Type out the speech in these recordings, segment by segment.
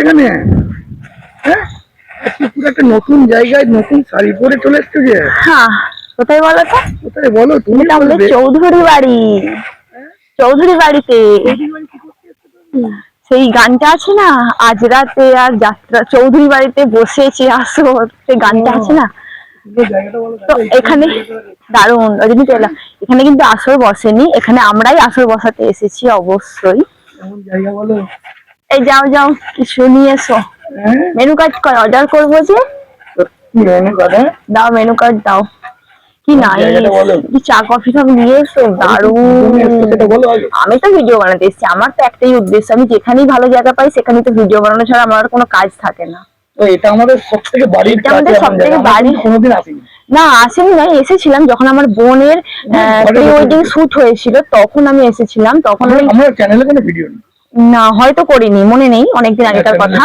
এখানে? হ্যাঁ, পুরো একটা নতুন জায়গায় নতুন শাড়ি পরে চলে এসছো যে। হ্যাঁ, কোথায় বলো তো? কোথায় বলো তুমি? আমাদের চৌধুরী বাড়ি। চৌধুরী বাড়িতে সেই গানটা আছে না, আজ রাতে আর যাত্রা, চৌধুরী বাড়িতে বসেছি আসর, সেই গানটা আছে না। তো এখানে দারুণ রজনী টেলা, এখানে কিন্তু আসর বসেনি, এখানে আমরাই আসর বসাতে এসেছি অবশ্যই। এই যাও যাও কিছু নিয়ে এসো, মেনু কার্ড অর্ডার করবো যে। দাও মেনু কার্ড দাও। কি নাই কি চা কফি সব নিয়ে এসো, দারুণ। আমি তো ভিডিও বানাতে এসেছি, আমার তো একটাই উদ্দেশ্য, আমি যেখানেই ভালো জায়গা পাই সেখানেই তো ভিডিও বানানো ছাড়া আমার কোনো কাজ থাকে না। এটা আমাদের সবথেকে বাড়ির কাছে, আমাদের সবথেকে বাড়ি। কোনোদিন আসেনি না, আসেনি নয়, এসেছিলাম যখন আমার বোনের প্রি ওয়েডিং শুট হয়েছিল তখন আমি এসেছিলাম। তখন আমার চ্যানেলে কোনো ভিডিও নেই, না হয়তো করিনি, মনে নেই, অনেকদিন আগেকার কথা।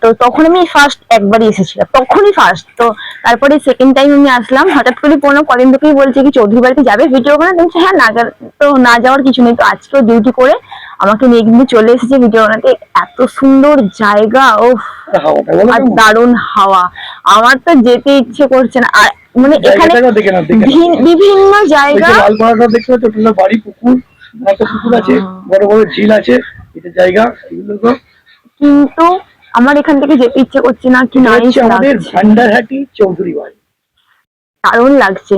তো তখন আমি ফার্স্ট একবারই এসেছিলাম, তখনই ফার্স্ট। তো তারপরে সেকেন্ড টাইম আমি আসলাম, হঠাৎ করে কোনো কদিন থেকেই বলছে কি চৌধুরী বাড়িতে যাবে ভিডিও বানাতে। হ্যাঁ, না তো না যাওয়ার কিছু নেই। তো আজকেও ডিউটি করে আমাকে নিয়ে কিন্তু চলে এসেছে ভিডিও বানাতে। এত সুন্দর জায়গা, ও আর দারুণ হাওয়া, আমার তো যেতে ইচ্ছে করছে না। আর মানে এখানে বিভিন্ন জায়গা, বাড়ি, পুকুর, পুকুর আছে, বড় বড় ঝিল আছে, এটা জায়গা, এগুলো তো। কিন্তু আমার এখান থেকে যেতে ইচ্ছে করছে না। কি নাইস আমাদের ভান্ডারহাটি চৌধুরী বাড়ি, দারুণ লাগছে।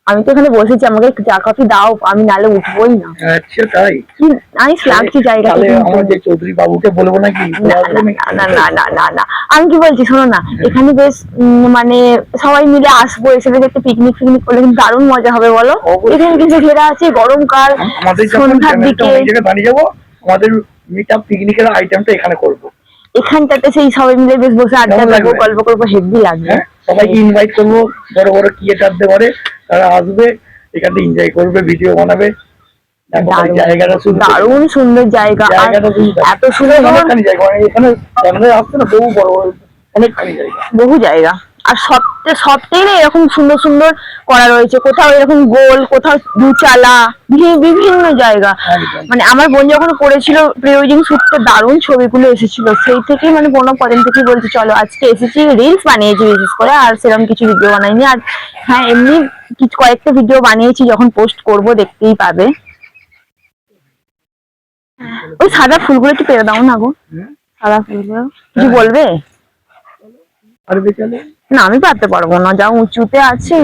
আমি তো এখানে বসেছি, আমাকে চা কফি দাও, আমি নালে উঠবোই না। আচ্ছা তাই? কি নাইস লাগছে জায়গাটা। আমাদের চৌধুরী বাবুকে বলবো নাকি? না না না না না না, আমি কি বলছি শোনো না, এখানে বেশ মানে সবাই মিলে আসবো, এসে একটু পিকনিক ফিকনিক করলে কিন্তু দারুণ মজা হবে বলো। এখানে কিন্তু ঘেরা আছে, গরমকাল, সন্ধ্যার দিকে দাঁড়িয়ে যাবো, আমাদের মিট আপ পিকনিকের আইটেমটা এখানে করবো। এখানটাতে সেই সবাই মিলে বেশ বসে আড্ডা দেবো, গল্প করবো, হেভি লাগবে। সবাইকে ইনভাইট করবো, বড় বড় ক্রিয়েটার পারে তারা আসবে, এখানে এনজয় করবে, ভিডিও বানাবে। দারুণ সুন্দর জায়গা, এত সুন্দর জায়গা, এখানে আসছে না বহু বড় বড় অনেকখানি জায়গা, বহু জায়গা। আর সবটাই না এরকম সুন্দর সুন্দর করা রয়েছে, কোথাও এরকম গোল, কোথাও দুচালা, বিভিন্ন জায়গা। মানে আমার বোন যখন করেছিল প্রি ওয়েডিং শুটটা, দারুণ ছবিগুলো এসেছিল, সেই থেকেই মানে বোন কদিন থেকেই বলছে চলো আজকে এসেছি। রিলস বানিয়েছি বিশেষ করে, আর সেরকম কিছু ভিডিও বানাইনি। আর হ্যাঁ, এমনি কিছু কয়েকটা ভিডিও বানিয়েছি, যখন পোস্ট করব দেখতেই পাবে। ওই সাদা ফুলগুলো একটু পেরে দাও না গো, সাদা ফুলগুলো কিছু বলবে? না, আমি পারতে পারবো না, যা উঁচুতে আছে।